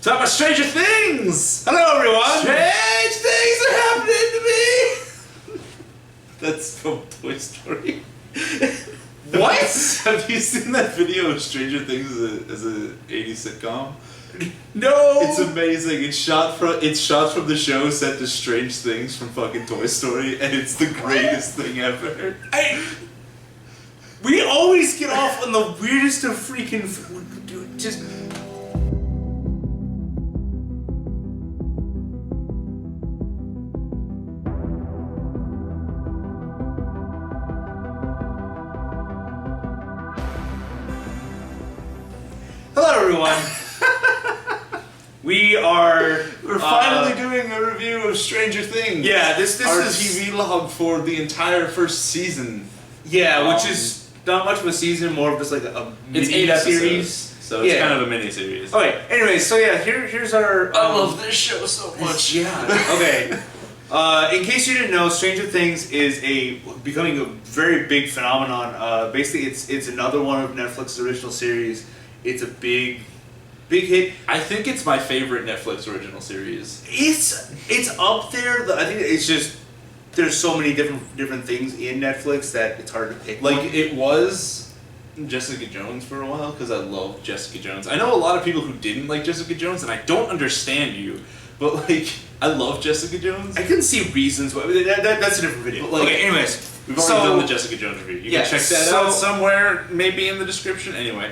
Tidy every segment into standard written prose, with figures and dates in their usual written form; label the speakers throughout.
Speaker 1: Talk about Stranger Things!
Speaker 2: Hello, everyone!
Speaker 1: Strange things are happening to me! That's from Toy Story.
Speaker 2: What?
Speaker 1: Have you seen that video of Stranger Things as a 80s sitcom?
Speaker 2: No!
Speaker 1: It's amazing. It's shots from the show set to Strange Things from fucking Toy Story, and it's the greatest thing ever.
Speaker 2: We always get off on the weirdest of freaking... Just... Hello, everyone.
Speaker 1: We're finally doing a review of Stranger Things.
Speaker 2: Yeah, this
Speaker 1: our
Speaker 2: is
Speaker 1: TV log for the entire first season.
Speaker 2: Yeah, which is not much of a season, more of just like a
Speaker 1: It's
Speaker 2: mini
Speaker 1: 8
Speaker 2: series.
Speaker 1: episodes, so it's kind of a mini series.
Speaker 2: Okay. Anyway, so yeah, here's our.
Speaker 1: I love this show so much.
Speaker 2: Yeah. Okay. In case you didn't know, Stranger Things is becoming a very big phenomenon. Basically, it's another one of Netflix's original series. It's a big hit.
Speaker 1: I think it's my favorite Netflix original series.
Speaker 2: It's up there. I think it's just there's so many different things in Netflix that it's hard to pick.
Speaker 1: Like it was Jessica Jones for a while because I love Jessica Jones. I know a lot of people who didn't like Jessica Jones, and I don't understand you, but like I love Jessica Jones.
Speaker 2: I can see reasons why. That's a different video.
Speaker 1: But, like,
Speaker 2: okay. Anyways,
Speaker 1: we've already done the Jessica Jones review. You can check that out somewhere, maybe in the description. Anyway.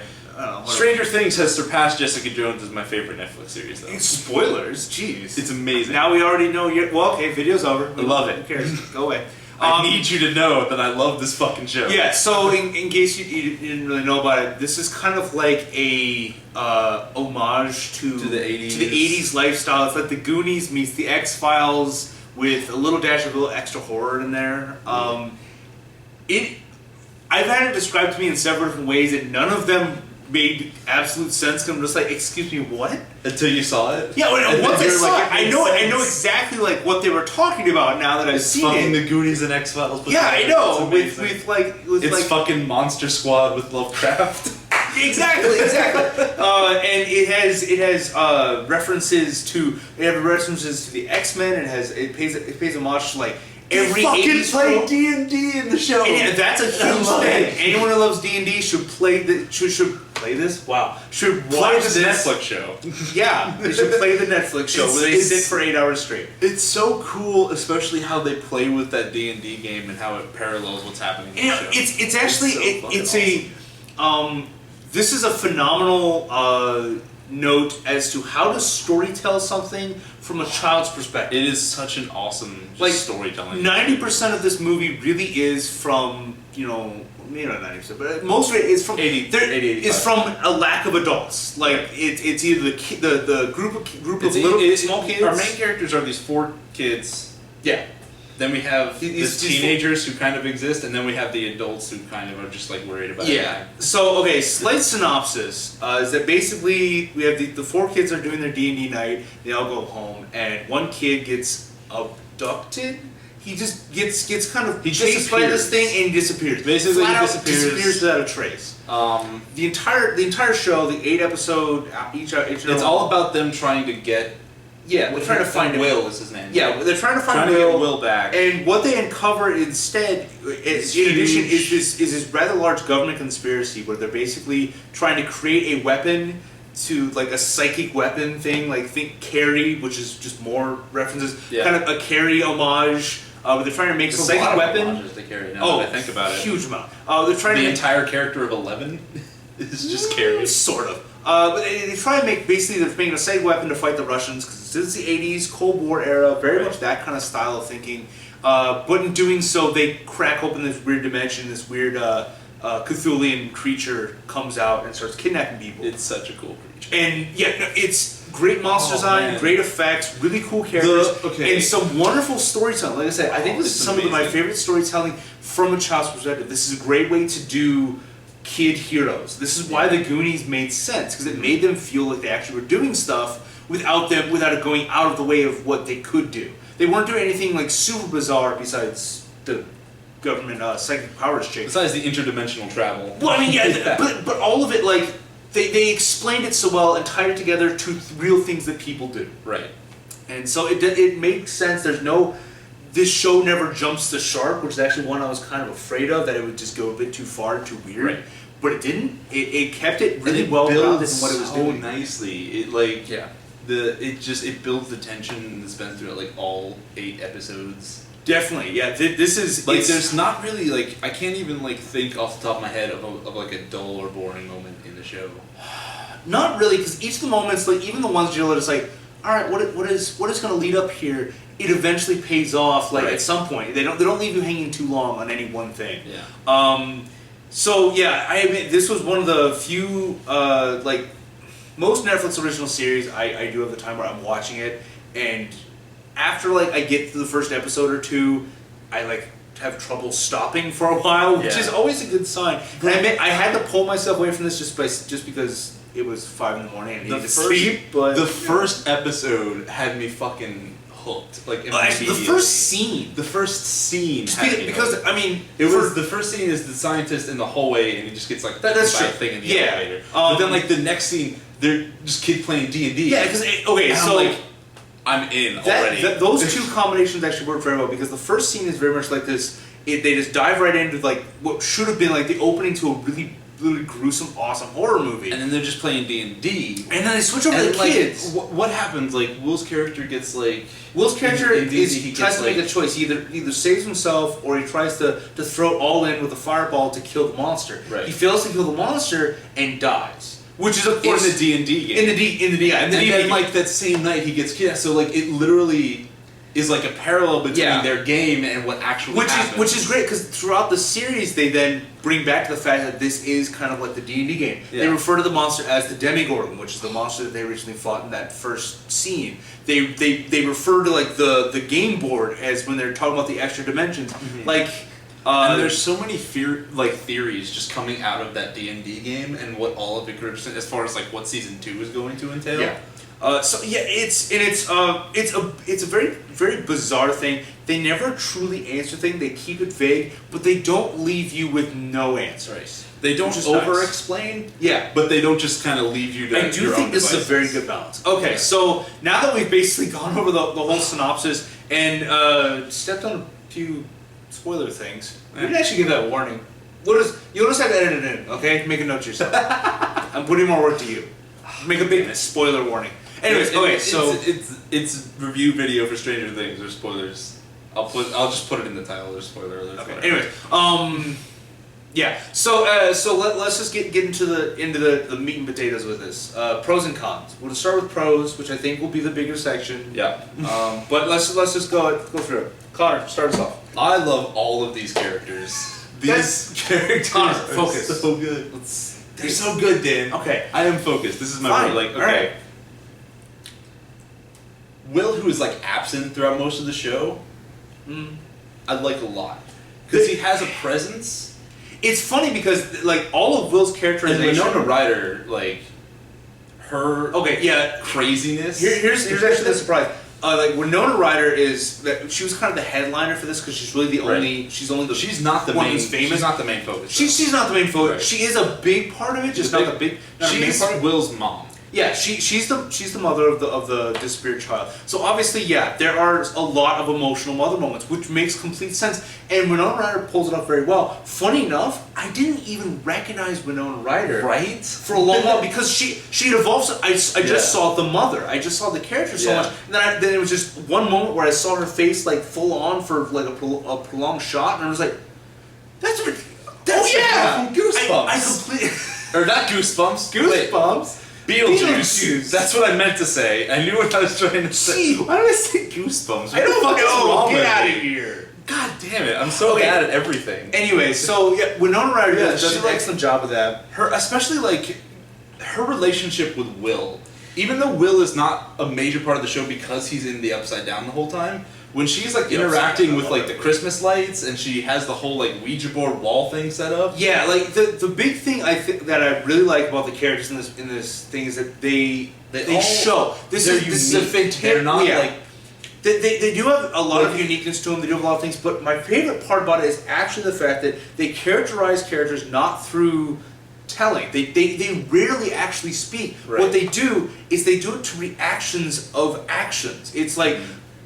Speaker 1: Stranger Things has surpassed Jessica Jones as my favorite Netflix series, though.
Speaker 2: Spoilers, jeez.
Speaker 1: It's amazing.
Speaker 2: Now we already know well, okay, video's over.
Speaker 1: I love it.
Speaker 2: Who cares? Go away.
Speaker 1: I need you to know that I love this fucking show.
Speaker 2: Yeah, so in case you didn't really know about it, this is kind of like a homage to
Speaker 1: the 80s.
Speaker 2: To the 80s lifestyle. It's like the Goonies meets the X-Files with a little dash of a little extra horror in there. I've had it described to me in several different ways, and none of them made absolute sense. Cause I'm just like, excuse me, what?
Speaker 1: Until you saw it.
Speaker 2: Yeah, once I saw it, I know
Speaker 1: exactly
Speaker 2: exactly like what they were talking about now that I've seen
Speaker 1: fucking
Speaker 2: it.
Speaker 1: the Goonies and X-Files.
Speaker 2: Yeah, I know. It's
Speaker 1: like fucking Monster Squad with Lovecraft.
Speaker 2: Exactly. And it has references to the X-Men. It pays homage to like every
Speaker 1: they fucking
Speaker 2: 80s
Speaker 1: play D&D in the show.
Speaker 2: And that's a huge thing. Anyone who loves D&D should play should play this. Wow. Should watch
Speaker 1: this Netflix show.
Speaker 2: Yeah, they should play the Netflix show where they sit for 8 hours straight.
Speaker 1: It's so cool, especially how they play with that D&D game and how it parallels what's happening in the show.
Speaker 2: It's actually awesome. This is a phenomenal note as to how to storytell something from a child's perspective.
Speaker 1: It is such an awesome storytelling.
Speaker 2: 90% of this movie really is from, maybe not 90%, but most of it is from
Speaker 1: 80,
Speaker 2: is from a lack of adults. Like it's either the group of small kids.
Speaker 1: Our main characters are these 4 kids.
Speaker 2: Yeah.
Speaker 1: Then we have the teenagers who kind of exist, and then we have the adults who kind of are just like worried about it.
Speaker 2: Yeah. So, okay, slight synopsis is that basically we have the 4 kids are doing their D&D night. They all go home, and one kid gets abducted. He just gets kind of chased by this thing and disappears.
Speaker 1: Basically, he disappears
Speaker 2: without a trace. The entire show, the 8 episode each.
Speaker 1: It's all about them trying to get.
Speaker 2: Yeah, they're trying to find
Speaker 1: Will is his name.
Speaker 2: Yeah, they're trying to find
Speaker 1: to get Will back.
Speaker 2: And what they uncover instead, is this rather large government conspiracy where they're basically trying to create a weapon to like a psychic weapon thing, like think Carrie, which is just more references, kind of a Carrie homage. They're trying to make a psychic weapon.
Speaker 1: To Carrie now that I think about it,
Speaker 2: huge amount. They're trying
Speaker 1: the entire character of 11 is just Carrie,
Speaker 2: sort of. But they try to make, basically they're making a psychic weapon to fight the Russians, because this is the 80s, Cold War era, very much that kind of style of thinking. But in doing so, they crack open this weird dimension, this weird Cthulhian creature comes out and starts kidnapping people.
Speaker 1: It's such a cool creature.
Speaker 2: And it's great monster design, great effects, really cool characters, and some wonderful storytelling. Like I said, I think this is some of my favorite storytelling from a child's perspective. This is a great way to do kid heroes. This is why the Goonies made sense, because it made them feel like they actually were doing stuff without it going out of the way of what they could do. They weren't doing anything like super bizarre besides the government psychic powers change.
Speaker 1: Besides the interdimensional travel.
Speaker 2: Well, I mean, yeah, but all of it, like, they explained it so well and tied it together to real things that people do.
Speaker 1: Right.
Speaker 2: And so it makes sense. This show never jumps the shark, which is actually one I was kind of afraid of, that it would just go a bit too far and too weird. Right. But it didn't. It kept it really well grounded in what it was doing.
Speaker 1: Nicely. It builds the tension and the suspense throughout like all 8 episodes.
Speaker 2: Definitely, yeah. This is
Speaker 1: like there's not really like I can't even like think off the top of my head of like a dull or boring moment in the show.
Speaker 2: Not really, because each of the moments, like even the ones you're just like, all right, what is going to lead up here? It eventually pays off. Like at some point, they don't leave you hanging too long on any one thing.
Speaker 1: Yeah.
Speaker 2: So yeah, I admit this was one of the few like most Netflix original series I do have the time where I'm watching it, and after like I get to the first episode or two, I like have trouble stopping for a while, which is always a good sign. And I admit I had to pull myself away from this just because it was 5 in the morning and I needed to sleep. But
Speaker 1: the first episode had me fucking hooked. Like
Speaker 2: actually, the first scene.
Speaker 1: Because
Speaker 2: I mean,
Speaker 1: the first scene is the scientist in the hallway and he just gets like
Speaker 2: that's true.
Speaker 1: Thing in the elevator. But then like the next scene, they're just kids playing D&D.
Speaker 2: Yeah, because
Speaker 1: I'm in already.
Speaker 2: Those two combinations actually work very well because the first scene is very much like this. They just dive right into like what should have been like the opening to a really gruesome, awesome horror movie,
Speaker 1: and then they're just playing D&D,
Speaker 2: and then they switch over to the kids.
Speaker 1: What happens? Like Will's character gets like
Speaker 2: he tries to make a choice. He either saves himself or he tries to throw it all in with a fireball to kill the monster.
Speaker 1: Right.
Speaker 2: He fails to kill the monster and dies. Which is of course
Speaker 1: in the D&D game.
Speaker 2: In the
Speaker 1: and then like that same night he gets killed. So like it literally is like a parallel between their game and what actually happens.
Speaker 2: Which is great because throughout the series they then bring back to the fact that this is kind of like the D&D game. Yeah. They refer to the monster as the Demigorgon, which is the monster that they originally fought in that first scene. They refer to like the game board as when they're talking about the extra dimensions. Mm-hmm. Like.
Speaker 1: And there's so many theories just coming out of that D&D game and what all of it could represent as far as like what season 2 is going to entail.
Speaker 2: Yeah. It's a very very bizarre thing. They never truly answer things. They keep it vague, but they don't leave you with no answers.
Speaker 1: They don't over-explain.
Speaker 2: Yeah,
Speaker 1: but they don't just kind of leave you to
Speaker 2: I do think this is a very good balance. Okay, so now that we've basically gone over the whole synopsis and stepped on a few spoiler things. We didn't actually give that warning. You'll just have to edit it in, okay? Make a note to yourself. I'm putting more work to you. Make a big spoiler warning. Anyways, okay, so
Speaker 1: it's review video for Stranger Things. There's spoilers. I'll just put it in the title. There's spoiler alerts.
Speaker 2: Okay. Anyways, yeah. So let's just get into the meat and potatoes with this. Pros and cons. We'll start with pros, which I think will be the bigger section.
Speaker 1: Yeah.
Speaker 2: But let's just go through it. Connor, start us off.
Speaker 1: I love all of these characters. Characters
Speaker 2: Connor, focus.
Speaker 1: Are so good. They're so good, Dan.
Speaker 2: Okay.
Speaker 1: I am focused. This is my word. Like, okay.
Speaker 2: Right.
Speaker 1: Will, who is like absent throughout most of the show, I like a lot because he has a presence.
Speaker 2: It's funny because like all of Will's characterization.
Speaker 1: And Winona Ryder, like her craziness.
Speaker 2: Here's actually the surprise. Like Winona Ryder she was kind of the headliner for this because she's really the only. She's not the
Speaker 1: one
Speaker 2: who's famous.
Speaker 1: She's not the main focus.
Speaker 2: She's not the main focus.
Speaker 1: Right.
Speaker 2: She is a big part of it, just not the big.
Speaker 1: She's Will's mom.
Speaker 2: Yeah, she's the mother of the disappeared child. So obviously, there are a lot of emotional mother moments, which makes complete sense. And Winona Ryder pulls it off very well. Funny enough, I didn't even recognize Winona Ryder for a long while because she had evolved. I just saw the mother. I just saw the character so much, and then it was just one moment where I saw her face like full on for like a prolonged shot, and I was like, that's
Speaker 1: Goosebumps.
Speaker 2: I completely
Speaker 1: or not Goosebumps.
Speaker 2: Goosebumps.
Speaker 1: Beetlejuice. That's what I meant to say. I knew what I was trying to say. Why did I say Goosebumps?
Speaker 2: I don't know. Get out of here.
Speaker 1: God damn it! I'm so bad at everything.
Speaker 2: Anyway, so Winona Ryder does an excellent job of that.
Speaker 1: Especially like her relationship with Will. Even though Will is not a major part of the show because he's in the Upside Down the whole time, when she's like interacting with like the Christmas lights and she has the whole like Ouija board wall thing set up.
Speaker 2: Yeah, like the big thing I think that I really like about the characters in this thing is that they show this is a fantastic.
Speaker 1: They're not like
Speaker 2: they do have a lot of uniqueness to them. They do have a lot of things, but my favorite part about it is actually the fact that they characterize characters not through telling. They rarely actually speak.
Speaker 1: Right.
Speaker 2: What they do is they do it to reactions of actions. It's like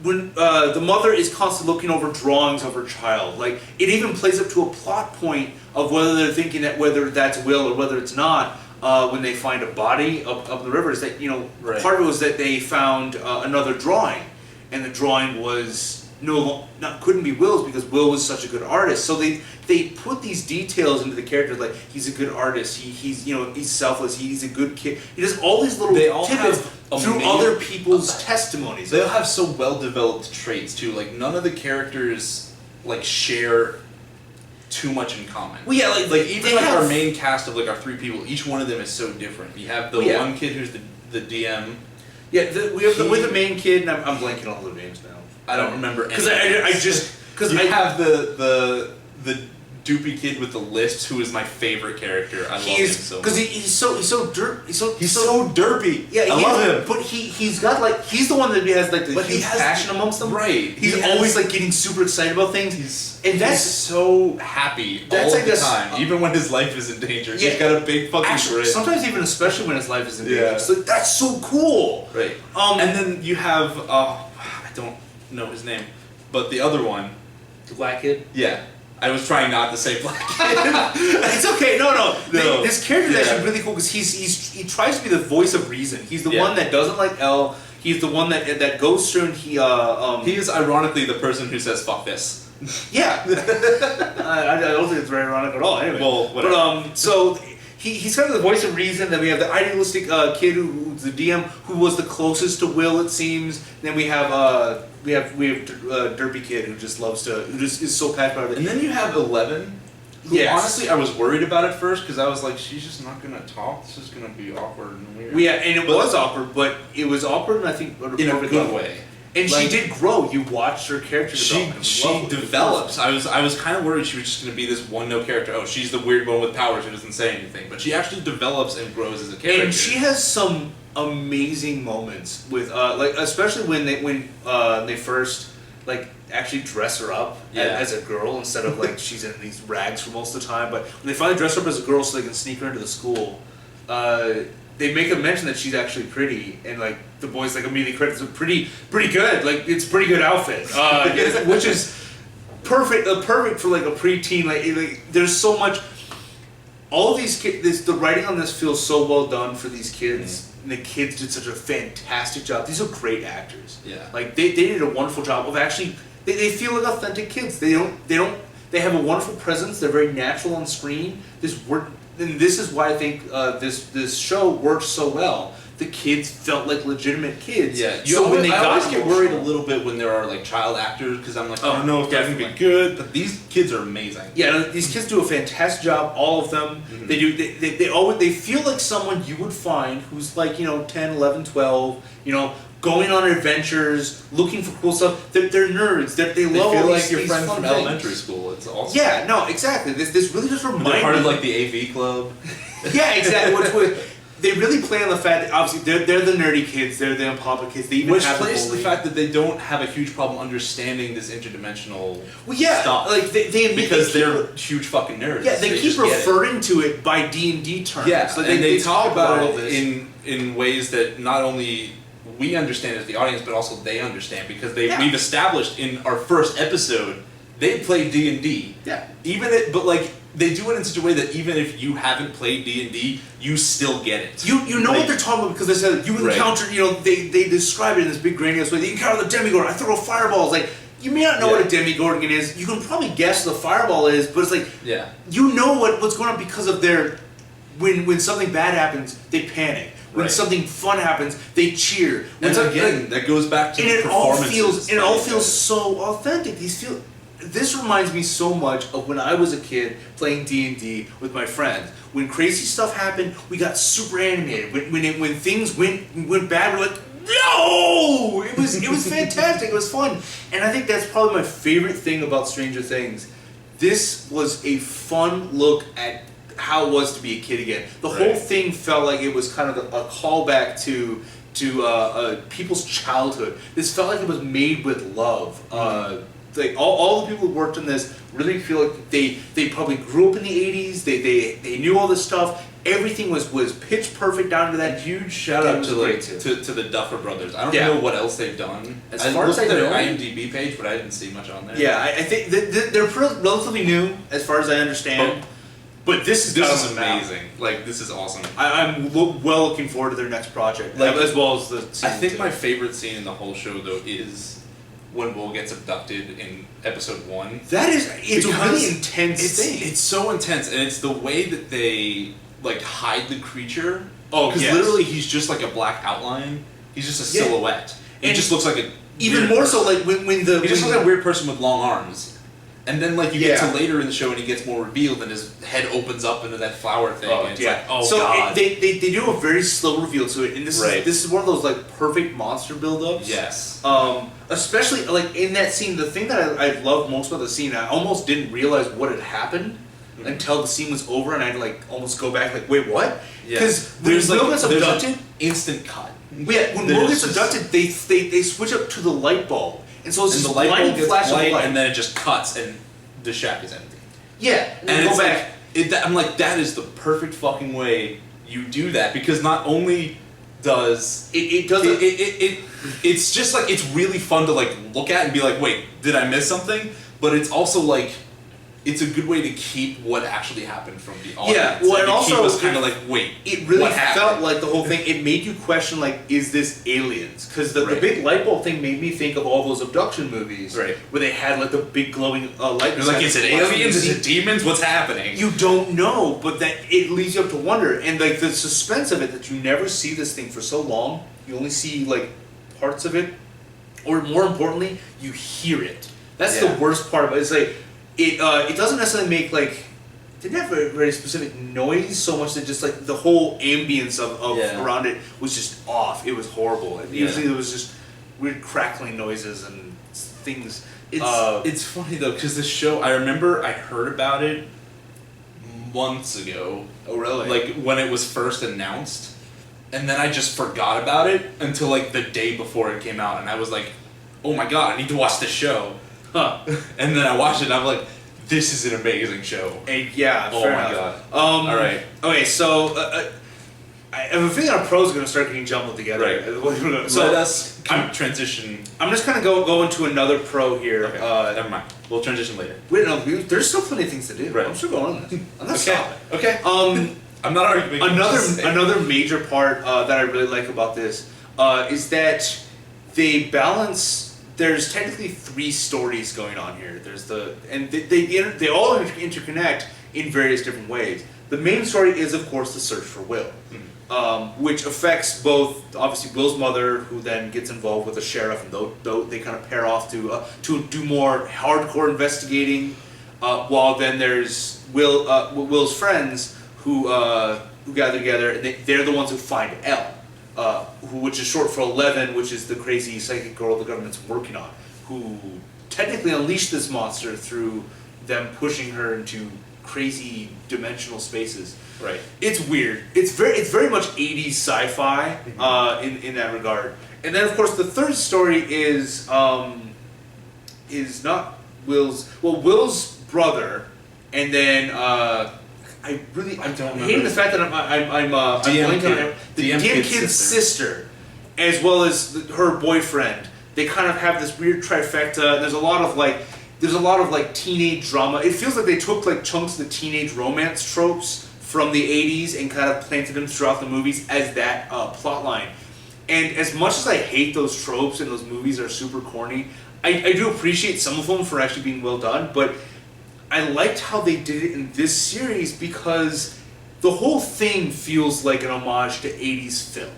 Speaker 2: when the mother is constantly looking over drawings of her child. Like it even plays up to a plot point of whether they're thinking that whether that's Will or whether it's not. When they find a body up the river, is that
Speaker 1: Right.
Speaker 2: part of it was that they found another drawing, and the drawing was couldn't be Will's because Will was such a good artist. So they put these details into the character, like he's a good artist, he's selfless, he's a good kid. He does all these little tidbits through other people's testimonies.
Speaker 1: They'll have so well developed traits too. Like none of the characters like share too much in common.
Speaker 2: Well, yeah, like
Speaker 1: even like our main cast of like our 3 people, each one of them is so different. You have the one kid who's the DM.
Speaker 2: Yeah, we have the main kid, and I'm blanking on all the names now.
Speaker 1: I don't remember any.
Speaker 2: Because I
Speaker 1: have the doopy kid with the lisp who is my favorite character. I love him so much.
Speaker 2: Because he's so derpy.
Speaker 1: He's so derpy.
Speaker 2: Yeah,
Speaker 1: I love him.
Speaker 2: But he's got like he's the one that has like the huge passion amongst them.
Speaker 1: Right.
Speaker 2: He's always like getting super excited about things. He's
Speaker 1: so happy all the time, even when his life is in danger. Yeah, he's got a big fucking grin.
Speaker 2: Sometimes even especially when his life is in danger. It's like that's so cool.
Speaker 1: Right. And then you have I don't know his name, but the other one,
Speaker 2: the black kid.
Speaker 1: Yeah. I was trying not to say black kid.
Speaker 2: It's okay. No. This character is actually really cool because he tries to be the voice of reason. He's the one that doesn't like Elle. He's the one that goes through and he
Speaker 1: is ironically the person who says fuck this.
Speaker 2: Yeah. I don't think it's very ironic at all. Anyway.
Speaker 1: Well, whatever.
Speaker 2: But so he's kind of the voice of reason. Then we have the idealistic kid who's the DM who was the closest to Will, it seems. Then we have derpy kid who just is so passionate about it.
Speaker 1: And then you have 11. Who honestly I was worried about at first because I was like, she's just not gonna talk. This is gonna be awkward and weird.
Speaker 2: Yeah, and it was awkward, but it was awkward, and I think
Speaker 1: in a good way.
Speaker 2: And like, she did grow. You watched her character develop.
Speaker 1: She develops. I was kind of worried she was just going to be this one-note character. Oh, she's the weird one with powers who doesn't say anything. But she actually develops and grows as a character.
Speaker 2: And she has some amazing moments with, like especially when they first like actually dress her up as a girl instead of like she's in these rags for most of the time. But when they finally dress her up as a girl so they can sneak her into the school. They make a mention that she's actually pretty, and like the boys like immediately credit it's pretty good. Like it's a pretty good outfit, which is perfect for like a preteen. Like there's so much. All of these kids, the writing on this feels so well done for these kids, and the kids did such a fantastic job. These are great actors.
Speaker 1: Yeah,
Speaker 2: like they did a wonderful job of actually. They feel like authentic kids. They have a wonderful presence. They're very natural on screen. And this is why I think this show works so well. The kids felt like legitimate kids.
Speaker 1: Yeah, I always get worried a little bit when there are like child actors because I'm like, I don't know if they're gonna be good, but these kids are amazing.
Speaker 2: Yeah, these kids do a fantastic job. All of them. Mm-hmm. They do. They always feel like someone you would find who's like 10, 11, 12. Going on adventures, looking for cool stuff. They're nerds. They love.
Speaker 1: They feel
Speaker 2: all
Speaker 1: like your
Speaker 2: these
Speaker 1: friend
Speaker 2: fun
Speaker 1: from
Speaker 2: things.
Speaker 1: Elementary school. It's awesome.
Speaker 2: Yeah, no, exactly. This really just reminds me.
Speaker 1: They're part of like the AV club.
Speaker 2: Yeah, exactly. They really play on the fact that obviously they're the nerdy kids. They're the unpopular kids. They even
Speaker 1: Which
Speaker 2: have
Speaker 1: plays to the fact that they don't have a huge problem understanding this interdimensional stuff.
Speaker 2: Like
Speaker 1: because they're huge fucking nerds.
Speaker 2: Yeah, they keep referring to it by D&D terms.
Speaker 1: Yeah,
Speaker 2: like
Speaker 1: and they talk about it in ways that not only we understand as the audience, but also they understand because we've established in our first episode they play D&D.
Speaker 2: Yeah.
Speaker 1: But like they do it in such a way that even if you haven't played D&D, you still get it.
Speaker 2: You know what they're talking about because they said you encountered. They describe it in this big grandiose way. They encounter the demigorgon. I throw fireballs. Like you may not know what a demigorgon is. You can probably guess what a fireball is, but it's like you know what's going on because of their when something bad happens, they panic. When something fun happens, they cheer.
Speaker 1: And again, that goes back to performances.
Speaker 2: It all feels so authentic. This reminds me so much of when I was a kid playing D&D with my friends. When crazy stuff happened, we got super animated. When things went bad, we're like, no! It was fantastic. It was fun. And I think that's probably my favorite thing about Stranger Things. This was a fun look at how it was to be a kid again. The whole thing felt like it was kind of a callback to people's childhood. This felt like it was made with love. Like all the people who worked on this really feel like they probably grew up in the 80s. They knew all this stuff. everything was pitch perfect down to that.
Speaker 1: Huge shout out to the Duffer Brothers. I don't know what else they've done.
Speaker 2: As far as I know,
Speaker 1: their IMDb page, but I didn't see much on there.
Speaker 2: Yeah, I think they're relatively new, as far as I understand. But this is
Speaker 1: amazing. Like, this is awesome.
Speaker 2: I'm well looking forward to their next project, like, as well as the season
Speaker 1: I think
Speaker 2: 2.
Speaker 1: my favorite scene in the whole show, though, is when Will gets abducted in episode 1.
Speaker 2: It's a really intense thing.
Speaker 1: It's so intense, and it's the way that they, like, hide the creature.
Speaker 2: Oh,
Speaker 1: because literally he's just like a black outline. He's just a silhouette. He just looks like a
Speaker 2: even more so like when
Speaker 1: he just looks like a weird person with long arms. And then, like, you get to later in the show and he gets more revealed and his head opens up into that flower thing. And it's like, oh, God.
Speaker 2: They do a very slow reveal to it. And this is one of those, like, perfect monster build-ups.
Speaker 1: Yes.
Speaker 2: Especially, like, in that scene, the thing that I love most about the scene, I almost didn't realize what had happened until the scene was over and I had to, like, almost go back, like, wait, what? Because when Will gets abducted...
Speaker 1: instant cut.
Speaker 2: Yeah, when Will gets abducted, they switch up to the light bulb. And so it's just
Speaker 1: the light bulb gets
Speaker 2: flash
Speaker 1: light,
Speaker 2: of light.
Speaker 1: And then it just cuts, and the shack is empty.
Speaker 2: Yeah,
Speaker 1: and it's back. I'm like, that is the perfect fucking way you do that, because not only does it's just like, it's really fun to, like, look at and be like, wait, did I miss something? But it's also like, it's a good way to keep what actually happened from the audience.
Speaker 2: Yeah, well, and also
Speaker 1: keep us kind of like, wait,
Speaker 2: it really felt like the whole thing. It made you question, like, is this aliens? Because the big light bulb thing made me think of all those abduction movies, where they had, like, the big glowing light.
Speaker 1: You're like, is it aliens? Is it demons? What's happening?
Speaker 2: You don't know, but that it leads you up to wonder, and, like, the suspense of it, that you never see this thing for so long. You only see, like, parts of it, or more importantly, you hear it. That's the worst part of it. It's like, it doesn't necessarily make, like, it didn't have a very specific noise so much that just, like, the whole ambience of around it was just off. It was horrible. And usually there was just weird crackling noises and things.
Speaker 1: It's funny though, because the show, I remember I heard about it months ago.
Speaker 2: Oh, really?
Speaker 1: Like, when it was first announced, and then I just forgot about it until, like, the day before it came out, and I was like, oh my God, I need to watch this show.
Speaker 2: Huh.
Speaker 1: And then I watched it and I'm like, this is an amazing show.
Speaker 2: And yeah,
Speaker 1: oh
Speaker 2: fair
Speaker 1: my
Speaker 2: enough.
Speaker 1: God. Alright.
Speaker 2: Okay, so I have a feeling our pros are going to start getting jumbled together.
Speaker 1: Right.
Speaker 2: So
Speaker 1: let us transition.
Speaker 2: I'm just going to go into another pro here.
Speaker 1: Okay. Never mind. We'll transition later.
Speaker 2: Wait, no, there's still plenty of things to do. Right. I'm still going on this. I'm not stopping.
Speaker 1: Okay. I'm not arguing.
Speaker 2: Another major part that I really like about this is that they balance. There's technically 3 stories going on here. There's they all interconnect in various different ways. The main story is, of course, the search for Will, which affects both, obviously, Will's mother, who then gets involved with the sheriff, and they kind of pair off to do more hardcore investigating, while then there's Will's friends who gather together, and they're the ones who find Elle. Which is short for 11, which is the crazy psychic girl the government's working on, who technically unleashed this monster through them pushing her into crazy dimensional spaces.
Speaker 1: Right.
Speaker 2: It's weird. It's very much 80s sci-fi in that regard. And then, of course, the third story is not Will's brother, and then I'm hating the fact that I'm blanking on the DM kid's sister, as well as her boyfriend. They kind of have this weird trifecta. There's a lot of teenage drama. It feels like they took, like, chunks of the teenage romance tropes from the 80s and kind of planted them throughout the movies as that plot line. And as much as I hate those tropes and those movies are super corny, I do appreciate some of them for actually being well done, but I liked how they did it in this series because the whole thing feels like an homage to 80s film,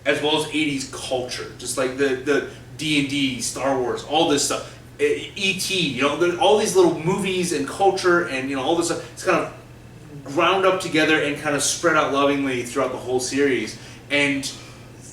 Speaker 2: as well as 80s culture. Just like the D&D, Star Wars, all this stuff. E.T., all these little movies and culture and, all this stuff. It's kind of ground up together and kind of spread out lovingly throughout the whole series. And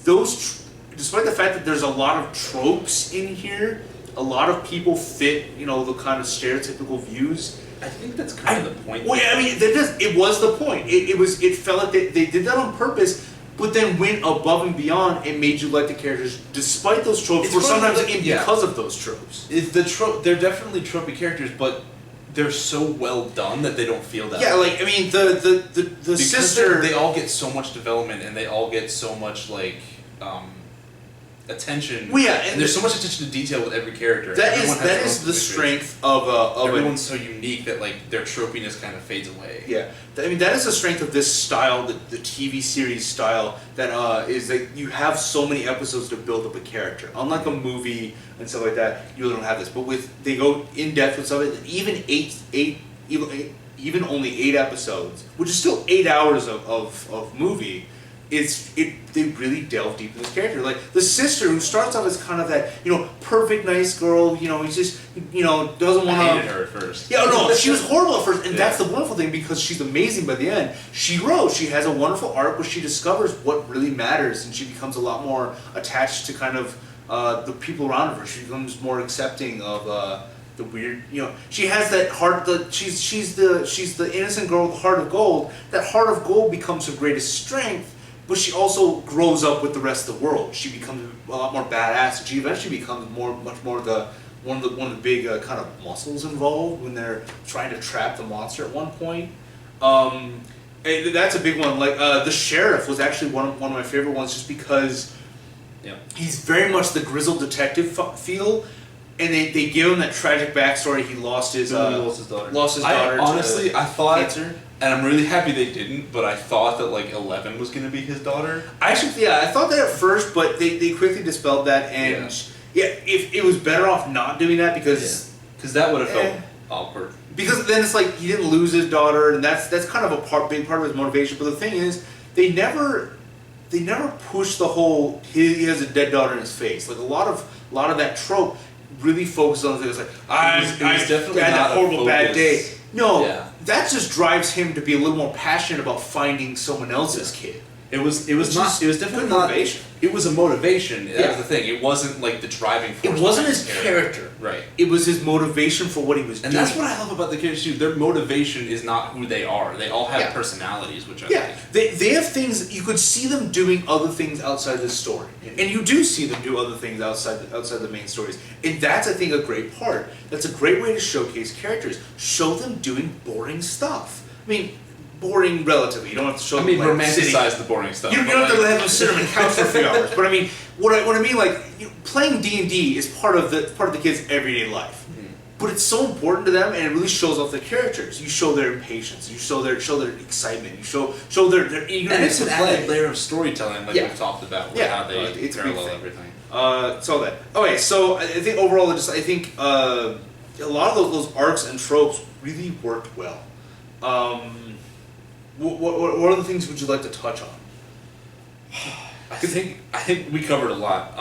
Speaker 2: those, despite the fact that there's a lot of tropes in here, a lot of people fit, the kind of stereotypical views.
Speaker 1: I think that's kind of the point.
Speaker 2: Well, yeah, I mean, it was the point. It felt like they did that on purpose, but then went above and beyond and made you like the characters, despite those tropes, or sometimes because of those tropes.
Speaker 1: They're definitely tropey characters, but they're so well done that they don't feel that.
Speaker 2: Yeah, like I mean the sister.
Speaker 1: They all get so much development and they all get so much like attention.
Speaker 2: Well, yeah,
Speaker 1: and there's so much attention to detail with every character.
Speaker 2: That is the strength of
Speaker 1: everyone's so unique that like their tropiness kind of fades away.
Speaker 2: Yeah, I mean that is the strength of this style, the TV series style. That is that you have so many episodes to build up a character. Unlike a movie and stuff like that, you really don't have this. But they go in depth with some of it. Even only 8 episodes, which is still 8 hours of movie. They really delve deep in this character. Like the sister, who starts off as kind of that, perfect, nice girl, he's just, doesn't want to.
Speaker 1: I hated her at first.
Speaker 2: Yeah, no, she was horrible at first, and that's the wonderful thing because she's amazing by the end. She grows. She has a wonderful arc where she discovers what really matters, and she becomes a lot more attached to kind of the people around her. She becomes more accepting of the weird, she has that heart. She's the innocent girl with the heart of gold. That heart of gold becomes her greatest strength. But she also grows up with the rest of the world. She becomes a lot more badass, and she eventually becomes much more one of the big kind of muscles involved when they're trying to trap the monster at one point. And that's a big one. Like the sheriff was actually one of my favorite ones, just because he's very much the grizzled detective feel. And they give him that tragic backstory. He lost his daughter.
Speaker 1: Honestly, I thought
Speaker 2: cancer.
Speaker 1: And I'm really happy they didn't, but I thought that like 11 was going to be his daughter.
Speaker 2: I thought that at first, but they quickly dispelled that, and if it was better off not doing that because
Speaker 1: that would have felt awkward.
Speaker 2: Because then it's like he didn't lose his daughter, and that's kind of big part of his motivation. But the thing is, they never push the whole he has a dead daughter in his face. Like a lot of that trope really focuses on things like I definitely had that horrible bad day. No, that just drives him to be a little more passionate about finding someone else's kid.
Speaker 1: It was definitely not motivation. It was a motivation. That was the thing. It wasn't like the driving force.
Speaker 2: It wasn't his character.
Speaker 1: Right.
Speaker 2: It was his motivation for what he was doing.
Speaker 1: And that's what I love about the characters too. Their motivation is not who they are. They all have personalities, which I like.
Speaker 2: They have things. You could see them doing other things outside the story, and you do see them do other things outside the main stories. And that's, I think, a great part. That's a great way to showcase characters. Show them doing boring stuff. I mean, boring relatively. You don't have to show them.
Speaker 1: Romanticize the boring stuff.
Speaker 2: You don't have to have them sit on a couch for 3 hours. But I mean, what I mean, like playing D&D is part of the kids' everyday life. But it's so important to them, and it really shows off the characters. You show their impatience. You show their excitement. You show their eagerness.
Speaker 1: And it's an added layer of storytelling, like we've talked about, with how they parallel everything.
Speaker 2: It's all that. Okay, so I think overall, a lot of those arcs and tropes really worked well. What other things would you like to touch on?
Speaker 1: I think we covered a lot.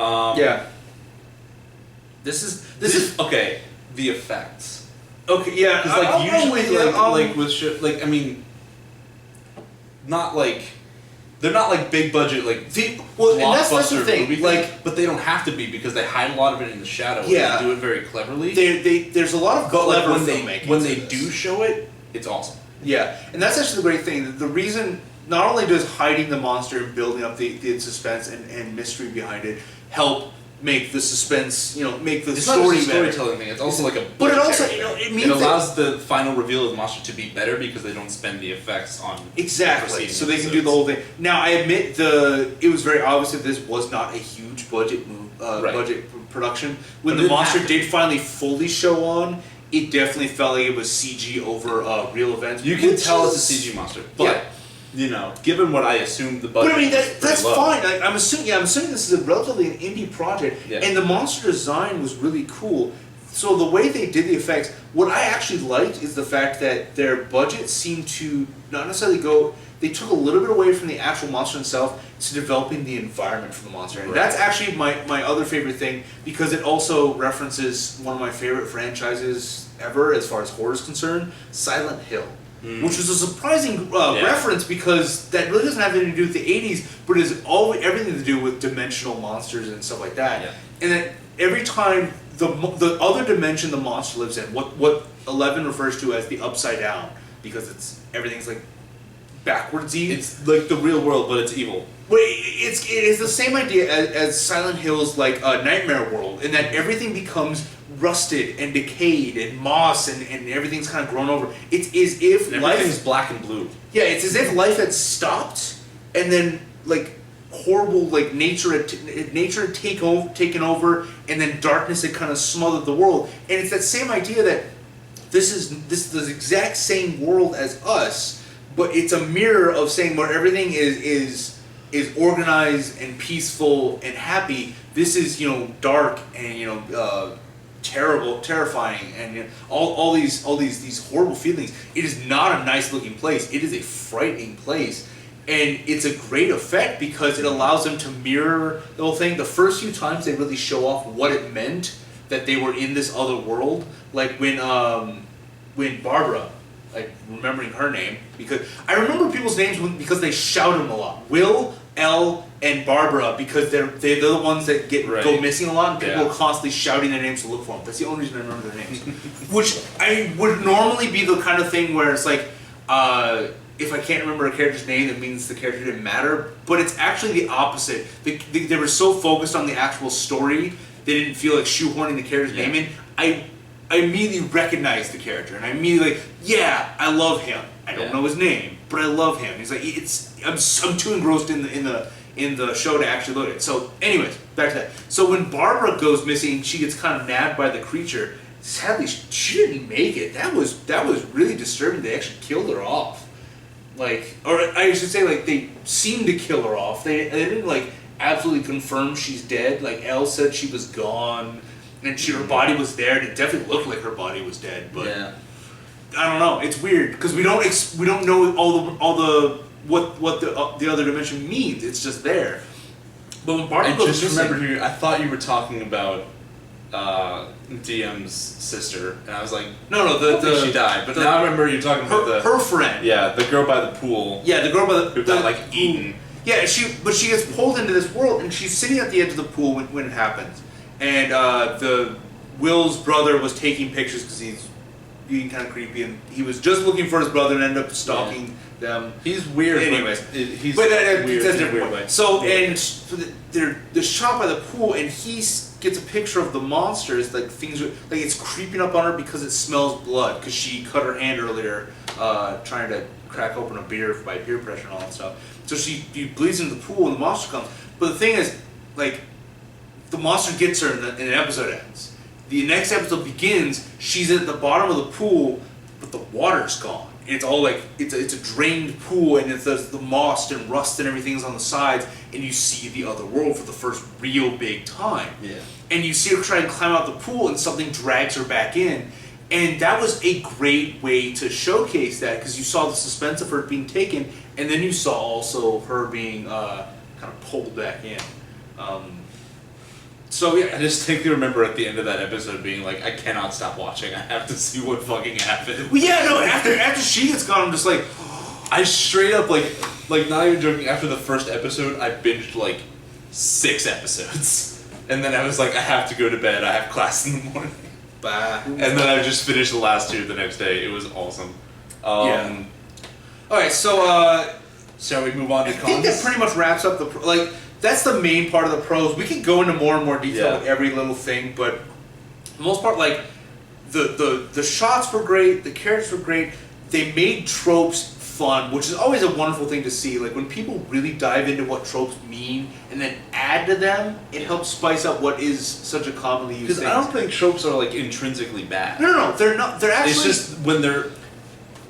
Speaker 1: This is okay. The effects.
Speaker 2: Okay, yeah.
Speaker 1: Because with shit, like I mean, not like they're not like big budget like
Speaker 2: that's the thing.
Speaker 1: Movie like, but they don't have to be because they hide a lot of it in the shadow.
Speaker 2: Yeah,
Speaker 1: and they do it very cleverly.
Speaker 2: There's a lot of clever
Speaker 1: filmmaking. When they do show it, it's awesome.
Speaker 2: Yeah, and that's actually the great thing. The reason, not only does hiding the monster and building up the suspense and mystery behind it help make the suspense, make the story
Speaker 1: better.
Speaker 2: Storytelling
Speaker 1: thing. It's also like a.
Speaker 2: But it also, it means
Speaker 1: it allows the final reveal of the monster to be better because they don't spend the effects on.
Speaker 2: Exactly. So they can do the whole thing. Now I admit it was very obvious that this was not a huge budget production. When the monster did finally fully show on, it definitely felt like it was CG over real events.
Speaker 1: You can tell it's a CG monster, but. Given what I assumed the budget.
Speaker 2: But I mean, that's fine. I'm assuming this is a relatively an indie project, and the monster design was really cool. So the way they did the effects, what I actually liked is the fact that their budget seemed to not necessarily go. They took a little bit away from the actual monster itself to developing the environment for the monster, and that's actually my other favorite thing because it also references one of my favorite franchises ever as far as horror is concerned, Silent Hill. Which was a surprising reference because that really doesn't have anything to do with the 80s, but it has everything to do with dimensional monsters and stuff like that. Yeah. And that every time the other dimension the monster lives in, what 11 refers to as the upside down, because everything's like backwardsy.
Speaker 1: It's like the real world, but it's evil.
Speaker 2: But it's the same idea as Silent Hill's like Nightmare World, in that everything becomes rusted and decayed and moss and everything's kind of grown over. It's as if
Speaker 1: everything's black and blue.
Speaker 2: Yeah, it's as if life had stopped, and then like horrible like nature had taken over, and then darkness had kind of smothered the world. And it's that same idea that this is the exact same world as us, but it's a mirror of saying where everything is organized and peaceful and happy. This is dark and terrifying, and all these horrible feelings. It is not a nice looking place. It is a frightening place, and it's a great effect because it allows them to mirror the whole thing. The first few times they really show off what it meant that they were in this other world, like when Barbara, like remembering her name, because I remember people's names because they shout them a lot. Will, Elle, and Barbara, because they're the ones that go missing a lot, and people are constantly shouting their names to look for them. That's the only reason I remember their names. Which I would normally be the kind of thing where it's like, if I can't remember a character's name, it means the character didn't matter. But it's actually the opposite. They were so focused on the actual story, they didn't feel like shoehorning the character's name in. I immediately recognized the character, and I immediately I love him. I don't know his name, but I love him. He's like, I'm too engrossed in the show to actually look at it. So, anyways, back to that. So when Barbara goes missing, she gets kind of nabbed by the creature. Sadly, she didn't make it. That was really disturbing. They actually killed her off. Like, or I should say, like, they seemed to kill her off. They didn't like absolutely confirm she's dead. Like Elle said, she was gone, and her body was there. And it definitely looked like her body was dead, but. Yeah. I don't know. It's weird because we don't know what the other dimension means. It's just there. But when Barbara goes
Speaker 1: just remember here, I thought you were talking about DM's sister, and I was like, no, she died. But now I remember you're talking about
Speaker 2: her friend.
Speaker 1: Yeah, the girl by the pool.
Speaker 2: Yeah, the girl by
Speaker 1: who got like eaten.
Speaker 2: Yeah, she gets pulled into this world, and she's sitting at the edge of the pool when it happens, and the Will's brother was taking pictures because he's being kind of creepy, and he was just looking for his brother and ended up stalking them.
Speaker 1: He's weird.
Speaker 2: Anyways,
Speaker 1: he's
Speaker 2: weird.
Speaker 1: That's a different way.
Speaker 2: So they're shot by the pool, and he gets a picture of the monsters. Like things like it's creeping up on her because it smells blood because she cut her hand earlier trying to crack open a beer by peer pressure and all that stuff. So she bleeds into the pool, and the monster comes. But the thing is, like, the monster gets her, and the episode ends. The next episode begins, she's at the bottom of the pool, but the water's gone. And it's all like, it's a drained pool, and it's the moss and rust and everything's on the sides, and you see the other world for the first real big time.
Speaker 1: Yeah.
Speaker 2: And you see her try and climb out the pool, and something drags her back in. And that was a great way to showcase that, because you saw the suspense of her being taken, and then you saw also her being kind of pulled back in. So yeah,
Speaker 1: I distinctly remember at the end of that episode being like, I cannot stop watching. I have to see what fucking happened.
Speaker 2: Well, yeah, no. After she gets gone, I'm just like,
Speaker 1: I straight up like not even joking. After the first episode, I binged like 6 episodes, and then I was like, I have to go to bed. I have class in the morning.
Speaker 2: Bah.
Speaker 1: And then I just finished the last 2 the next day. It was awesome.
Speaker 2: Yeah. All right, so
Speaker 1: shall we move on to cons?
Speaker 2: I think that pretty much wraps up that's the main part of the pros. We can go into more and more detail with every little thing, but for the most part, like, the shots were great, the characters were great, they made tropes fun, which is always a wonderful thing to see. Like, when people really dive into what tropes mean and then add to them, it helps spice up what is such a commonly used thing.
Speaker 1: Because I don't think tropes are, like, intrinsically bad.
Speaker 2: No, they're not. They're actually...
Speaker 1: It's just when they're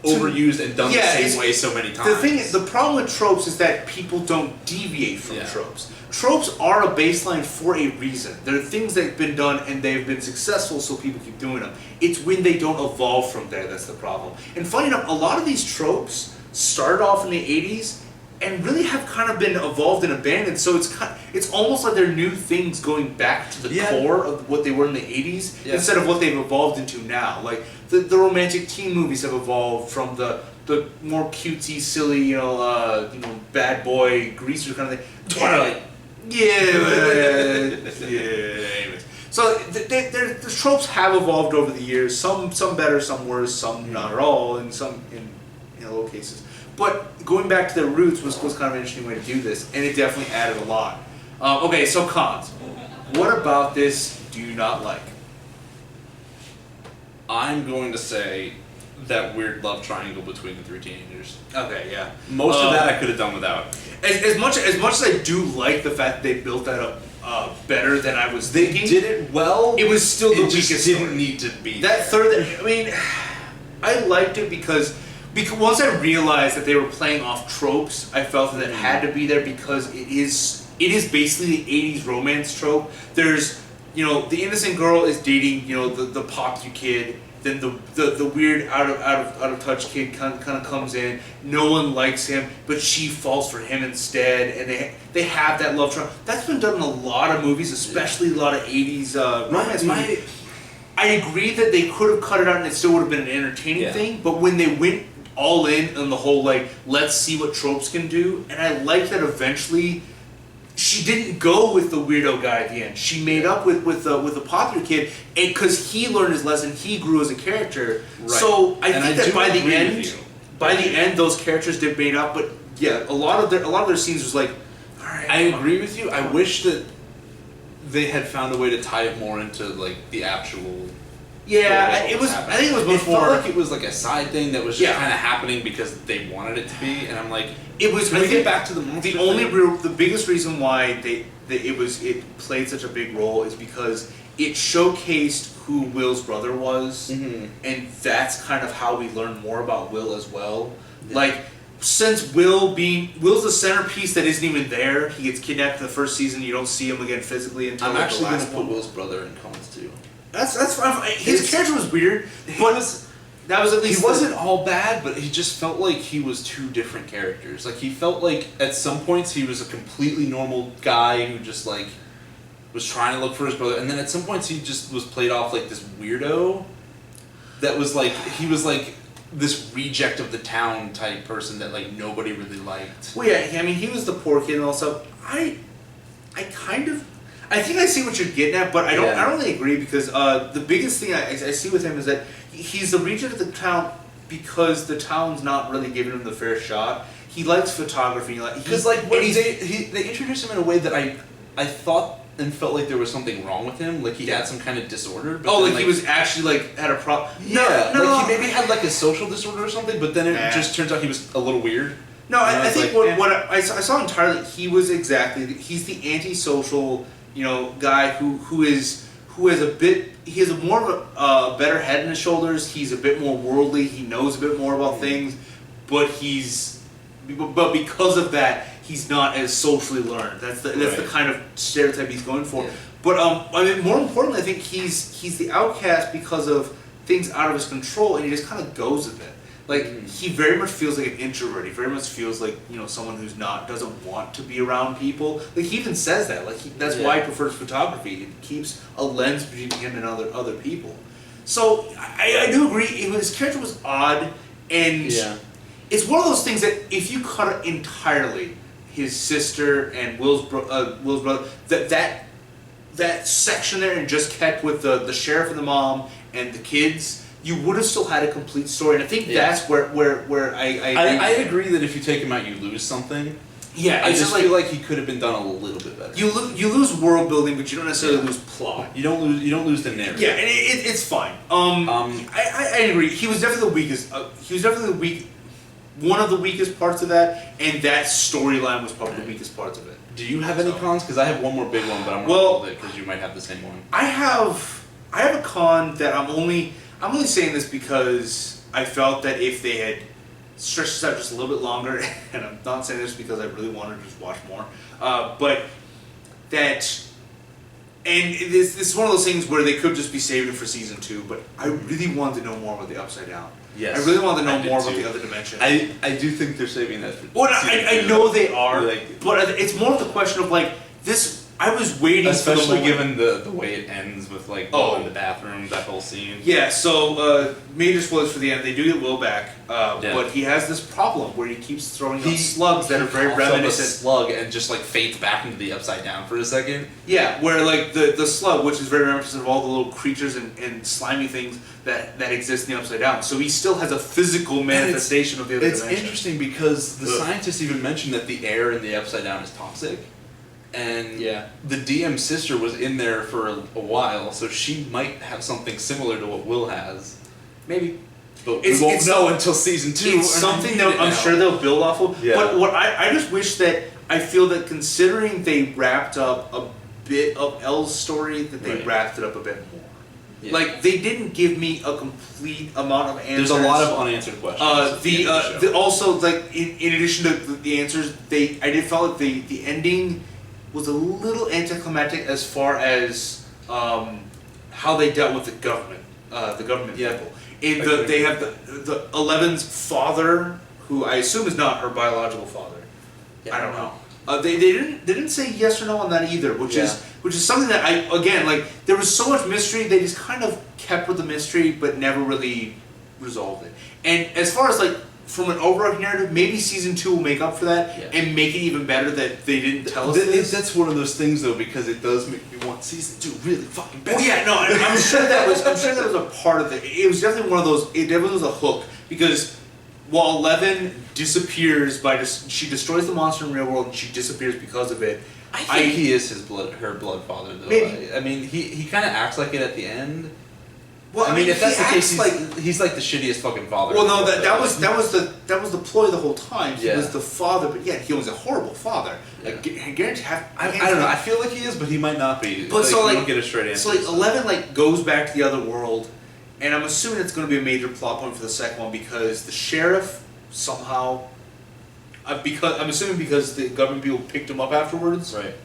Speaker 1: overused and done the same way so many times.
Speaker 2: The problem with tropes is that people don't deviate from tropes. Tropes are a baseline for a reason. They're things that have been done and they've been successful, so people keep doing them. It's when they don't evolve from there that's the problem. And funny enough, a lot of these tropes started off in the 80s and really have kind of been evolved and abandoned. So it's almost like they're new things going back to the core of what they were in the 80s instead of what they've evolved into now. Like the romantic teen movies have evolved from the more cutesy, silly, bad boy greaser kind of thing. Twilight. Anyways. So the tropes have evolved over the years. Some better, some worse, some not at all, and some in little cases. But going back to their roots was kind of an interesting way to do this, and it definitely added a lot. Okay, so cons. What about this do you not like?
Speaker 1: I'm going to say that weird love triangle between the three teenagers.
Speaker 2: Okay, yeah.
Speaker 1: Most of that I could have done without.
Speaker 2: As much as I do like the fact that they built that up better than I was thinking.
Speaker 1: They did it well.
Speaker 2: It was still the weakest
Speaker 1: just didn't
Speaker 2: story.
Speaker 1: need to be
Speaker 2: That third. I mean, I liked it because once I realized that they were playing off tropes, I felt that it had to be there because it is basically the 80s romance trope. There's, the innocent girl is dating, the popular kid. Then the weird out of touch kid kind of comes in. No one likes him, but she falls for him instead, and they have that love triangle. That's been done in a lot of movies, especially a lot of 80s romance movies. I agree that they could have cut it out and it still would have been an entertaining thing, but when they went all in on the whole let's see what tropes can do, and I like that eventually she didn't go with the weirdo guy at the end. She made up with the popular kid, and because he learned his lesson, he grew as a character. Right. So I think that by the end, those characters did made up. But yeah, a lot of their scenes was like, all right.
Speaker 1: I agree with you. I wish that they had found a way to tie it more into the actual.
Speaker 2: Yeah, it was. I think it was much more.
Speaker 1: It felt like it was a side thing that was just kind of happening because they wanted it to be, and I'm like,
Speaker 2: it was.
Speaker 1: Can we get back to the monster
Speaker 2: the biggest reason why it played such a big role is because it showcased who Will's brother was, and that's kind of how we learn more about Will as well. Yeah. Since Will's the centerpiece that isn't even there, he gets kidnapped in the first season. You don't see him again physically until
Speaker 1: I'm actually
Speaker 2: going to
Speaker 1: put Will's brother in cons too.
Speaker 2: That's fine. His character was weird, but that was at least
Speaker 1: he wasn't all bad, but he just felt like he was two different characters. He felt like at some points he was a completely normal guy who just was trying to look for his brother, and then at some points he just was played off like this weirdo that was he was this reject of the town type person that nobody really liked.
Speaker 2: Well, yeah, I mean he was the poor kid and all stuff. I think I see what you're getting at, but I don't really agree because the biggest thing I see with him is that he's the regent of the town because the town's not really giving him the fair shot. He likes photography.
Speaker 1: Because they introduced him in a way that I thought and felt like there was something wrong with him. He had some kind of disorder. But
Speaker 2: he was actually had a problem.
Speaker 1: No, he maybe had a social disorder or something. But then it just turns out he was a little weird.
Speaker 2: No, I think what I saw entirely, he's the antisocial. Guy who has more of a better head in his shoulders. He's a bit more worldly. He knows a bit more about things, but because of that, he's not as socially learned. That's the kind of stereotype he's going for. Yeah. But more importantly, I think he's the outcast because of things out of his control, and he just kind of goes with it. He very much feels like an introvert. He very much feels like someone who's doesn't want to be around people. He even says that. That's why he prefers photography. It keeps a lens between him and other people. So I do agree. His character was odd, and it's one of those things that if you cut it entirely, his sister and Will's brother, that section there, and just kept with the sheriff and the mom and the kids. You would have still had a complete story, and I think that's where I
Speaker 1: agree that if you take him out, you lose something.
Speaker 2: Yeah,
Speaker 1: I just feel like he could have been done a little bit better.
Speaker 2: You lose world building, but you don't necessarily lose plot.
Speaker 1: You don't lose the narrative.
Speaker 2: Yeah, and it's fine. I agree. He was definitely the weakest. He was definitely one of the weakest parts of that, and that storyline was probably the weakest parts of it.
Speaker 1: Do you have any cons? Because I have one more big one, but I'm not hold it because you might have the same one.
Speaker 2: I have a con that I'm only saying this because I felt that if they had stretched this out just a little bit longer, and I'm not saying this because I really wanted to just watch more, but that, and this is one of those things where they could just be saving it for season 2, but I really wanted to know more about the Upside Down.
Speaker 1: Yes,
Speaker 2: I really wanted to know more about the other dimension.
Speaker 1: I do think they're saving that for
Speaker 2: I know they are, but it's more of the question of this. I was waiting
Speaker 1: especially
Speaker 2: for the moment.
Speaker 1: given the way it ends with like Will in the bathroom, that whole scene.
Speaker 2: Yeah, so major spoilers for the end. They do get Will back, but he has this problem where he keeps throwing out slugs that are very reminiscent.
Speaker 1: A slug and just like fades back into the upside down for a second.
Speaker 2: Yeah, where like the slug, which is very reminiscent of all the little creatures and slimy things that exist in the upside down. So he still has a physical manifestation of the other dimension.
Speaker 1: It's interesting because the scientists even mentioned that the air in the upside down is toxic. And the DM's sister was in there for a while, so she might have something similar to what Will has.
Speaker 2: Maybe.
Speaker 1: But we won't know until season 2.
Speaker 2: It's something that I'm sure they'll build off of. Yeah. But what I just wish that, I feel that considering they wrapped up a bit of Elle's story, that they wrapped it up a bit more. Yeah. Like, they didn't give me a complete amount of answers.
Speaker 1: There's a lot of unanswered questions.
Speaker 2: Also, like, in addition to the answers, I did feel like the ending was a little anticlimactic as far as how they dealt with the government people. They have the Eleven's father, who I assume is not her biological father. Yeah, I don't know. They didn't say yes or no on that either, which is something that there was so much mystery. They just kind of kept with the mystery, but never really resolved it. And as far as like, from an overarching narrative, maybe season 2 will make up for that and make it even better that they didn't tell us this.
Speaker 1: That's one of those things though, because it does make me want season 2 really fucking bad.
Speaker 2: Well, yeah, no, I'm sure that was a part of it. It was definitely one of those. It definitely was a hook because while 11 disappears she destroys the monster in the real world and she disappears because of it.
Speaker 1: I think he is her blood father though.
Speaker 2: Maybe.
Speaker 1: I mean, he kind of acts like it at the end.
Speaker 2: Well,
Speaker 1: I mean, if that's the case, he's like the shittiest fucking father.
Speaker 2: Well, no, that was the ploy the whole time. He was the father, but he was a horrible father.
Speaker 1: Yeah.
Speaker 2: I guarantee.
Speaker 1: I don't know. I feel like he is, but he might not be.
Speaker 2: But
Speaker 1: we don't get a straight answer.
Speaker 2: So 11 goes back to the other world, and I'm assuming it's going to be a major plot point for the second one because the sheriff somehow, because the government people picked him up afterwards.
Speaker 1: Right.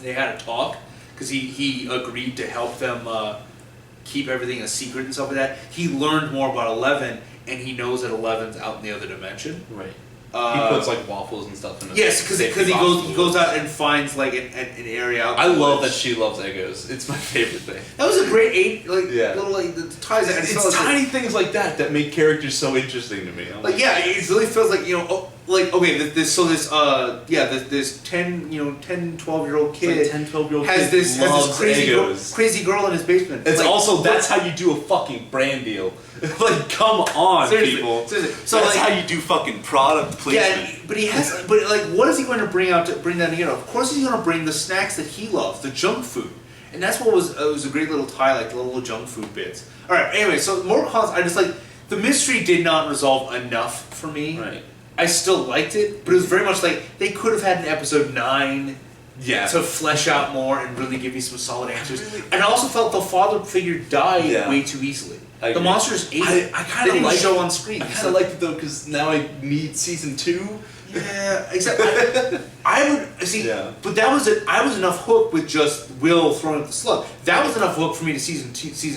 Speaker 2: They had a talk because he agreed to help them. Keep everything a secret and stuff like that. He learned more about 11, and he knows that 11's out in the other dimension.
Speaker 1: Right. He puts like waffles and stuff in it.
Speaker 2: Yes, because he goes out and finds like an area. Out
Speaker 1: I love that she loves Eggos. It's my favorite thing.
Speaker 2: That was a great little the ties.
Speaker 1: It's tiny things like that make characters so interesting to me.
Speaker 2: It really feels like this 10, 12-year-old kid
Speaker 1: 12-year-old
Speaker 2: has this crazy girl in his basement.
Speaker 1: It's also that's how you do a fucking brand deal. Like, come on,
Speaker 2: seriously,
Speaker 1: people.
Speaker 2: Seriously. So
Speaker 1: that's how you do fucking product placement.
Speaker 2: Yeah, but what is he going to bring that together? Of course, he's going to bring the snacks that he loves, the junk food, and that's what was a great little tie, like the little junk food bits. All right. Anyway, so more cons. I just the mystery did not resolve enough for me.
Speaker 1: Right.
Speaker 2: I still liked it, but it was very much like they could have had an episode 9.
Speaker 1: Yeah.
Speaker 2: To flesh out more and really give me some solid answers. And I also felt the father figure died way too easily. The monsters ate it.
Speaker 1: I kind of
Speaker 2: like show on screen.
Speaker 1: I kind of liked it though because now I need season 2.
Speaker 2: Yeah, exactly. I would see, but that was it. I was enough hook with just Will throwing the slug. That was enough hook for me to season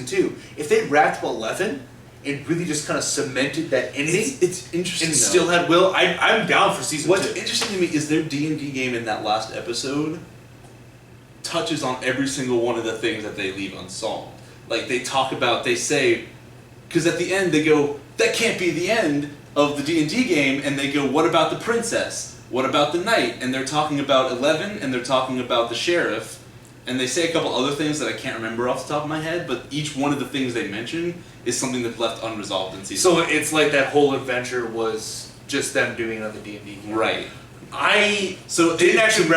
Speaker 2: 2. If they wrapped 11 and really just kind of cemented that ending,
Speaker 1: it's interesting.
Speaker 2: And still had Will. I'm down for season 2.
Speaker 1: What's interesting to me is their D&D game in that last episode touches on every single one of the things that they leave unsolved. Like they say, because at the end they go, that can't be the end of the D&D game, and they go, what about the princess? What about the knight? And they're talking about 11, and they're talking about the sheriff, and they say a couple other things that I can't remember off the top of my head, but each one of the things they mention is something that's left unresolved in season
Speaker 2: 1. So it's like that whole adventure was just them doing another D&D game.
Speaker 1: Right.
Speaker 2: Didn't actually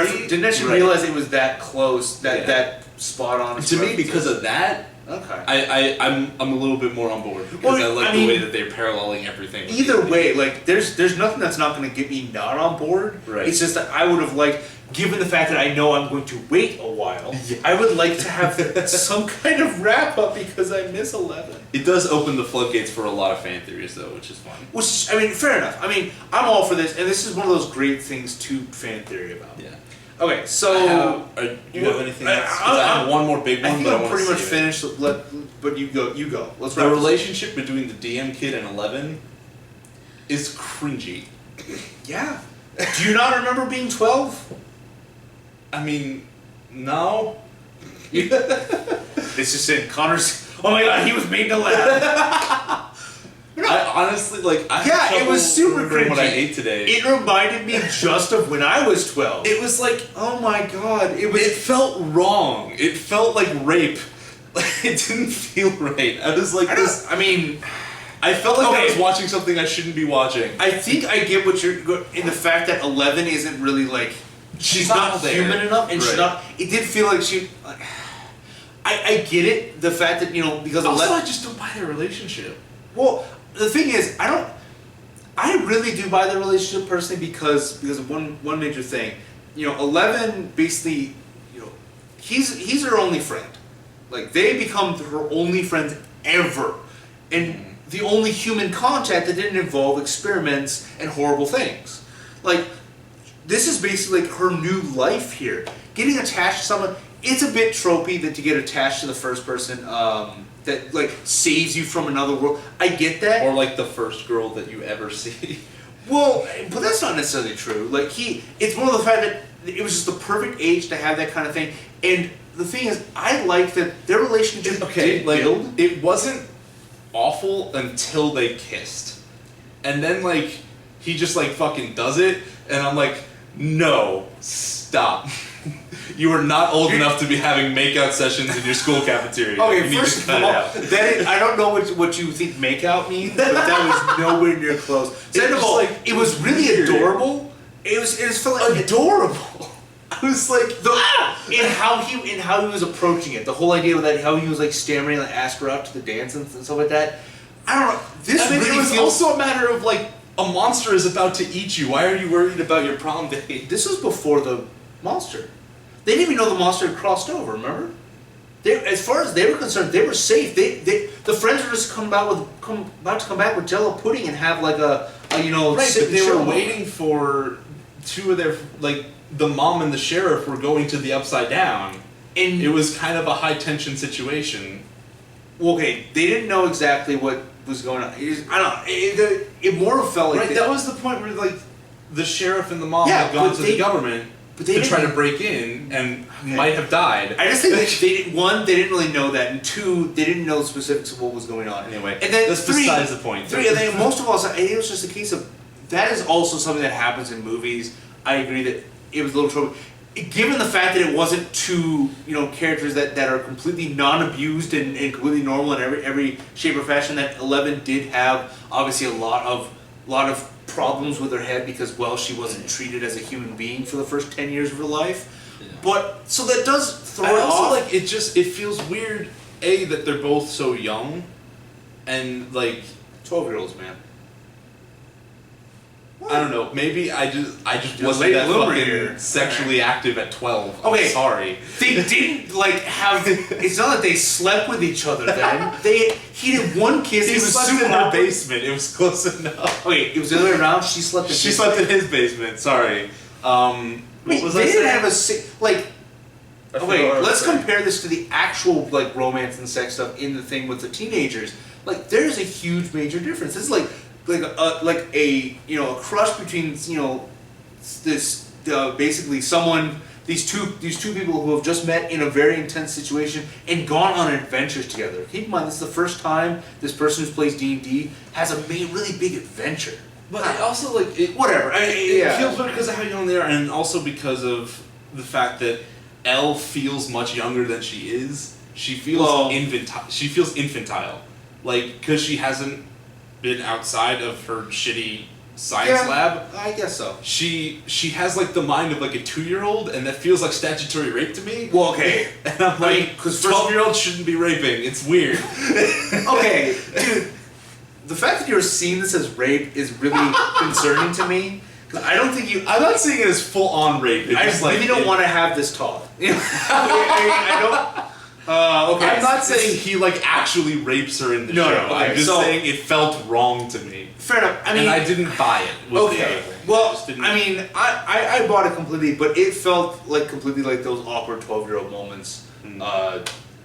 Speaker 2: realize it was that close, that spot on.
Speaker 1: To me, because of that,
Speaker 2: okay,
Speaker 1: I'm a little bit more on board because I like the way that they're paralleling everything.
Speaker 2: Either way, there's nothing that's not going to get me not on board.
Speaker 1: Right.
Speaker 2: It's just that I would have liked, given the fact that I know I'm going to wait a while, I would like to have some kind of wrap up because I miss 11.
Speaker 1: It does open the floodgates for a lot of fan theories, though, which is fun.
Speaker 2: Which, I mean, fair enough. I mean, I'm all for this, and this is one of those great things to fan theory about.
Speaker 1: Yeah.
Speaker 2: Okay, so
Speaker 1: do you have anything else? I have one more big one.
Speaker 2: I think I'm pretty much finished. But you go. Let's wrap
Speaker 1: the relationship between the DM kid and 11 is cringy.
Speaker 2: Yeah. Do you not remember being 12?
Speaker 1: I mean, No.
Speaker 2: It's just in Connor's. Oh my god, he was made to laugh.
Speaker 1: No. I honestly
Speaker 2: it was super cringy.
Speaker 1: What I ate today.
Speaker 2: It reminded me just of when I was 12.
Speaker 1: It was like,
Speaker 2: oh my god,
Speaker 1: it felt wrong. It felt like rape. It didn't feel right. I was like, I felt like I was watching something I shouldn't be watching.
Speaker 2: I think I get what you're in the fact that 11 isn't really like she's not human enough, and she's not. It did feel like she. Like, I get it. The fact that because
Speaker 1: also 11, I just don't buy their relationship.
Speaker 2: Well, the thing is, I really do buy the relationship personally because of one major thing. 11 basically, he's her only friend. Like they become her only friends ever, and the only human contact that didn't involve experiments and horrible things. Like, this is basically like her new life here. Getting attached to someone, it's a bit tropey that to get attached to the first person that like saves you from another world. I get that.
Speaker 1: Or like the first girl that you ever see.
Speaker 2: Well, but that's not necessarily true. Like it's more of the fact that it was just the perfect age to have that kind of thing. And the thing is, I like that their relationship did build.
Speaker 1: It wasn't awful until they kissed, and then like he just like fucking does it, and I'm like, no, stop. You are not old enough to be having makeout sessions in your school cafeteria.
Speaker 2: Okay, first of all, I don't know what you think makeout means, but that was nowhere near close. Second of all, it was really weird. Adorable. It felt like
Speaker 1: adorable. I was like,
Speaker 2: in how he was approaching it, the whole idea of that, how he was like stammering, like ask her out to the dance and stuff like that. I don't know. This really
Speaker 1: it was also a matter of like a monster is about to eat you. Why are you worried about your prom date?
Speaker 2: This was before the monster. They didn't even know the monster had crossed over. Remember? As far as they were concerned, they were safe. The friends were just about to come back with Jello pudding and have like a
Speaker 1: right. They were waiting for two of their like. The mom and the sheriff were going to the Upside Down, and it was kind of a high tension situation.
Speaker 2: Well, okay, they didn't know exactly what was going on. I don't know. It more felt like
Speaker 1: that was the point where like the sheriff and the mom had gone to the government to try to break in and might have died.
Speaker 2: I just think they didn't really know that, and two, they didn't know the specifics of what was going on.
Speaker 1: Anyway,
Speaker 2: and then
Speaker 1: that's besides the point.
Speaker 2: I think most of all, I think it was just a case of that is also something that happens in movies. I agree that. It was a little trouble. Given the fact that it wasn't two, characters that are completely non-abused and completely normal in every shape or fashion, that 11 did have obviously a lot of problems with her head because she wasn't treated as a human being for the first 10 years of her life. Yeah. But so that does throw it off.
Speaker 1: Like it feels weird. That they're both so young, and like
Speaker 2: 12-year-olds, man.
Speaker 1: What? I don't know. Maybe I just wasn't that fucking sexually active at 12.
Speaker 2: Okay,
Speaker 1: I'm sorry.
Speaker 2: They didn't have. It's not that they slept with each other. Then he did one kiss.
Speaker 1: He was slept in her basement. It was close enough.
Speaker 2: Okay, it was the other way around. She slept
Speaker 1: in his basement. Sorry. What was
Speaker 2: they
Speaker 1: I
Speaker 2: didn't
Speaker 1: saying?
Speaker 2: have Okay, let's compare this to the actual like romance and sex stuff in the thing with the teenagers. Like, there's a huge major difference. It's like a crush between this basically someone these two people who have just met in a very intense situation and gone on adventures together. Keep in mind, this is the first time this person who plays D&D has a really big adventure.
Speaker 1: But I also
Speaker 2: whatever.
Speaker 1: It feels better because of how young they are, and also because of the fact that Elle feels much younger than she is. She feels infantile, like because she hasn't been outside of her shitty science lab.
Speaker 2: I guess so.
Speaker 1: She has like the mind of like a 2-year-old, and that feels like statutory rape to me.
Speaker 2: Well, okay,
Speaker 1: and I'm like, because 12-year-olds shouldn't be raping. It's weird.
Speaker 2: Okay, dude, the fact that you're seeing this as rape is really concerning to me. Because I don't think
Speaker 1: I'm not seeing it as full on rape.
Speaker 2: I just really don't want to have this talk. I don't. Okay.
Speaker 1: I'm not saying he like actually rapes her in the show.
Speaker 2: No.
Speaker 1: I'm just saying it felt wrong to me.
Speaker 2: Fair enough. I mean,
Speaker 1: and I didn't buy it.
Speaker 2: Okay. Well, I mean, I bought it completely, but it felt like completely like those awkward 12-year-old moments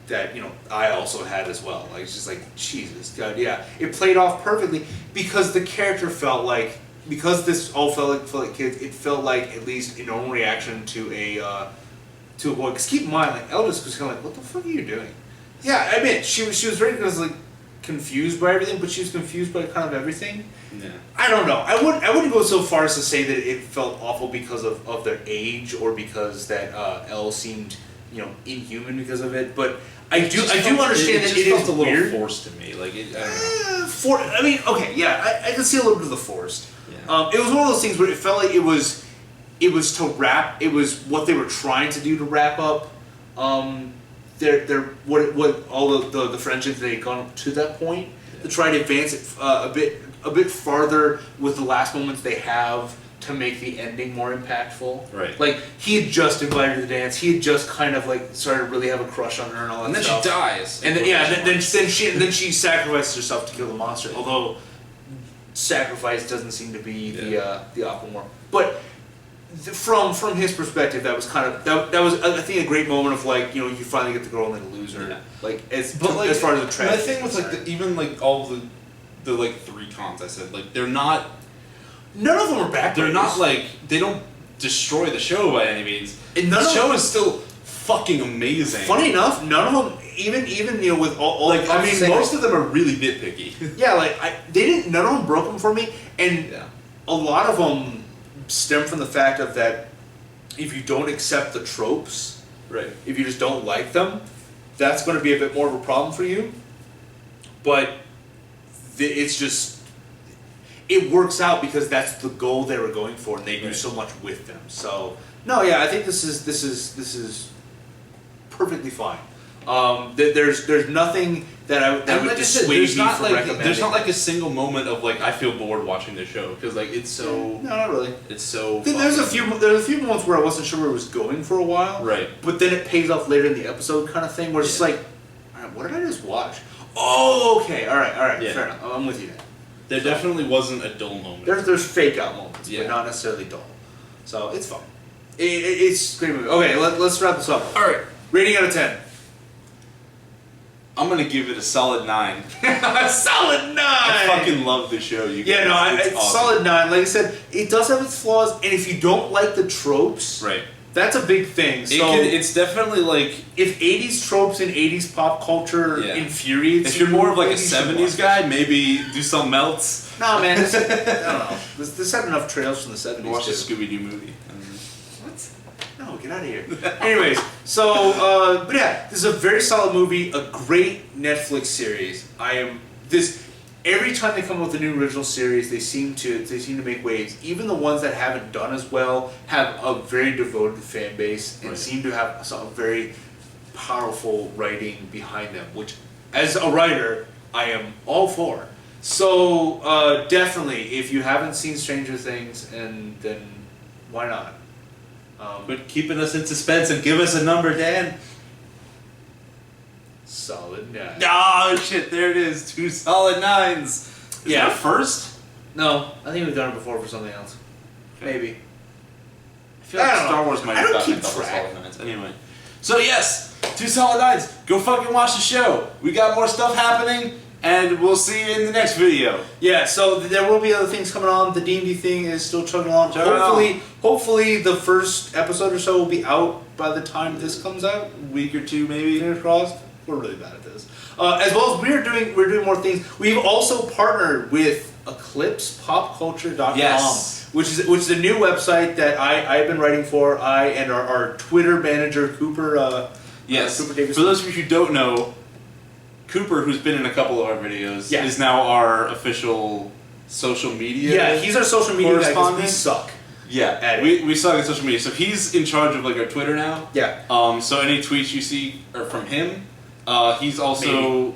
Speaker 2: that I also had as well. Like it's just like Jesus, God, yeah. It played off perfectly because the character felt like. Because this all felt like kids, it felt like at least a normal reaction to to avoid. Because keep in mind, like Elvis was kind of like, "What the fuck are you doing?" Yeah, I admit she was very like confused by everything, but she was confused by kind of everything.
Speaker 1: Yeah.
Speaker 2: I don't know. I wouldn't go so far as to say that it felt awful because of their age or because that Elle seemed inhuman because of it. But I do understand that it is
Speaker 1: a little
Speaker 2: weird.
Speaker 1: Forced to me. Like I don't know.
Speaker 2: I can see a little bit of the forced.
Speaker 1: Yeah.
Speaker 2: It was one of those things where it felt like it was to wrap. It was what they were trying to do to wrap up. What all the friendships they had gone up to that point to try to advance it a bit farther with the last moments they have to make the ending more impactful.
Speaker 1: Right.
Speaker 2: Like he had just invited her to the dance. He had just kind of like started to really have a crush on her and all that.
Speaker 1: And then
Speaker 2: stuff.
Speaker 1: she dies.
Speaker 2: And then she sacrifices herself to kill the monster. Although sacrifice doesn't seem to be the Aquamore. But from his perspective, that was kind of that was I think a great moment of like you finally get the girl and then lose her.
Speaker 1: Yeah.
Speaker 2: Like as far as the tragedy.
Speaker 1: My thing was like even like all the like 3 cons I said, like they're not.
Speaker 2: None of them are backbreakers.
Speaker 1: They're not like they don't destroy the show by any means.
Speaker 2: And
Speaker 1: the show is still fucking amazing.
Speaker 2: Funny enough, none of them even with all
Speaker 1: like I mean most of them are really nitpicky.
Speaker 2: Yeah, like none of them broke them for me, and a lot of them stem from the fact of that if you don't accept the tropes,
Speaker 1: right?
Speaker 2: If you just don't like them, that's going to be a bit more of a problem for you. But it's just. It works out because that's the goal they were going for, and they do so much with them. So I think this is perfectly fine. There's nothing that would dissuade me from recommending.
Speaker 1: There's not like a single moment of like I feel bored watching the show because like it's so.
Speaker 2: No, not really.
Speaker 1: It's so.
Speaker 2: There's a few moments where I wasn't sure where it was going for a while.
Speaker 1: Right.
Speaker 2: But then it pays off later in the episode, kind of thing, where it's just like, all right, what did I just watch? Oh, okay, all right, fair enough. I'm with you then.
Speaker 1: There definitely wasn't a dull moment.
Speaker 2: There's fake out moments, but not necessarily dull. So it's fun. It's a great movie. Okay, let's wrap this up.
Speaker 1: All right,
Speaker 2: rating out of 10.
Speaker 1: I'm gonna give it a solid 9.
Speaker 2: A solid 9.
Speaker 1: I fucking love the show. You guys.
Speaker 2: Yeah, no,
Speaker 1: it's awesome.
Speaker 2: Solid 9. Like I said, it does have its flaws, and if you don't like the tropes,
Speaker 1: right.
Speaker 2: That's a big thing. So
Speaker 1: it's definitely like
Speaker 2: if 80s tropes and 80s pop culture infuriates
Speaker 1: if you're more of like a 70s guy, maybe do something else.
Speaker 2: No, man, I don't know. This had enough trails from the 70s.
Speaker 1: Watch the Scooby-Doo movie.
Speaker 2: What? No, get out of here. Anyways, so but yeah, this is a very solid movie, a great Netflix series. Every time they come up with a new original series, they seem to make waves. Even the ones that haven't done as well have a very devoted fan base and seem to have some very powerful writing behind them, which, as a writer, I am all for. So definitely, if you haven't seen Stranger Things, and then why not?
Speaker 1: But keeping us in suspense and give us a number, Dan.
Speaker 2: Solid 9.
Speaker 1: Oh shit! There it is. 2 solid 9s. Is that first?
Speaker 2: No, I think we've done it before for something else. Maybe.
Speaker 1: I feel like Star Wars might have gotten a couple solid 9s. Anyway, so yes, 2 solid 9s. Go fucking watch the show. We got more stuff happening, and we'll see you in the next video.
Speaker 2: Yeah. So there will be other things coming on. The D&D thing is still chugging along. Hopefully, the first episode or so will be out by the time this comes out.
Speaker 1: A week or 2, maybe.
Speaker 2: Fingers crossed. We're really bad at this. As well as we're doing more things. We've also partnered with EclipsePopCulture.com, which is a new website that I've been writing for. I and our Twitter manager Cooper.
Speaker 1: Cooper
Speaker 2: Davis.
Speaker 1: For those of you who don't know, Cooper, who's been in a couple of our videos, is now our official social media.
Speaker 2: Yeah, he's our social media guy because we suck.
Speaker 1: Yeah, we suck at social media. So he's in charge of like our Twitter now.
Speaker 2: Yeah.
Speaker 1: So any tweets you see are from him. He's also,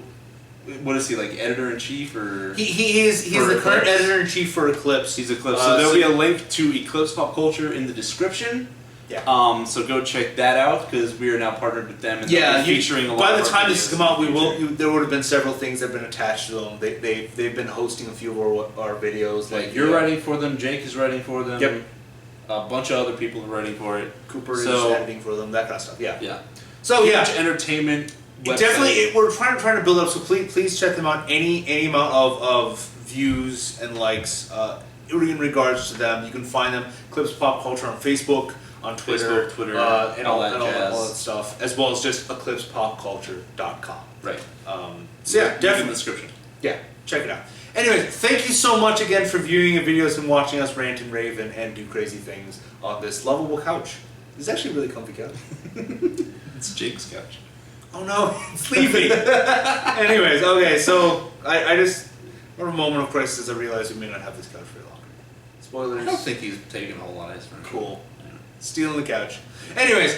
Speaker 1: what is he, like editor-in-chief or?
Speaker 2: He's the current editor-in-chief for Eclipse.
Speaker 1: He's Eclipse. So there'll be a link to Eclipse Pop Culture in the description.
Speaker 2: Yeah.
Speaker 1: So go check that out because we are now partnered with them and featuring a lot.
Speaker 2: By the time this has come out, there would have been several things that have been attached to them. They've been hosting a few of our videos.
Speaker 1: Like you're writing for them, Jake is writing for them.
Speaker 2: Yep.
Speaker 1: A bunch of other people are writing for it.
Speaker 2: Cooper is editing for them. That kind of stuff. Yeah.
Speaker 1: Yeah.
Speaker 2: So
Speaker 1: huge entertainment. Website.
Speaker 2: Definitely, we're trying to build up. So please check them out. Any amount of views and likes in regards to them, you can find them. Eclipse Pop Culture on Facebook. on Twitter,
Speaker 1: Facebook, Twitter,
Speaker 2: and all
Speaker 1: that jazz.
Speaker 2: all that stuff, as well as just eclipsepopculture.com.
Speaker 1: Right.
Speaker 2: So yeah,
Speaker 1: Link in
Speaker 2: definitely.
Speaker 1: the description.
Speaker 2: Yeah, check it out. Anyways, thank you so much again for viewing the videos and watching us rant and rave and do crazy things on this lovable couch. It's actually a really comfy couch.
Speaker 1: It's Jake's couch.
Speaker 2: Oh no, it's leaving. Anyways, okay, so I just, for a moment of crisis, I realized we may not have this couch very long. Spoilers.
Speaker 1: I don't think he's taking a whole lot of his furniture.
Speaker 2: Cool. Stealing the couch. Anyways,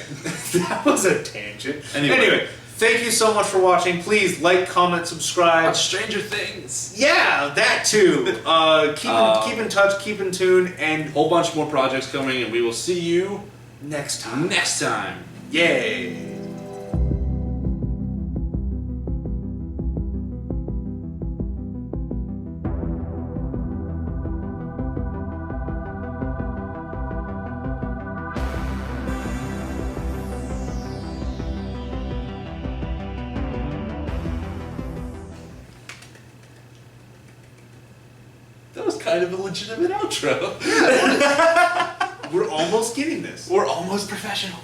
Speaker 2: that was a tangent.
Speaker 1: Anyway,
Speaker 2: thank you so much for watching. Please like, comment, subscribe.
Speaker 1: Watch Stranger Things.
Speaker 2: Yeah, that too. Keep in touch, keep in tune, and
Speaker 1: Whole bunch more projects coming, and we will see you
Speaker 2: next time.
Speaker 1: next time.
Speaker 2: Yay.
Speaker 1: That was kind of a legitimate outro.
Speaker 2: We're almost getting this.
Speaker 1: We're almost professional.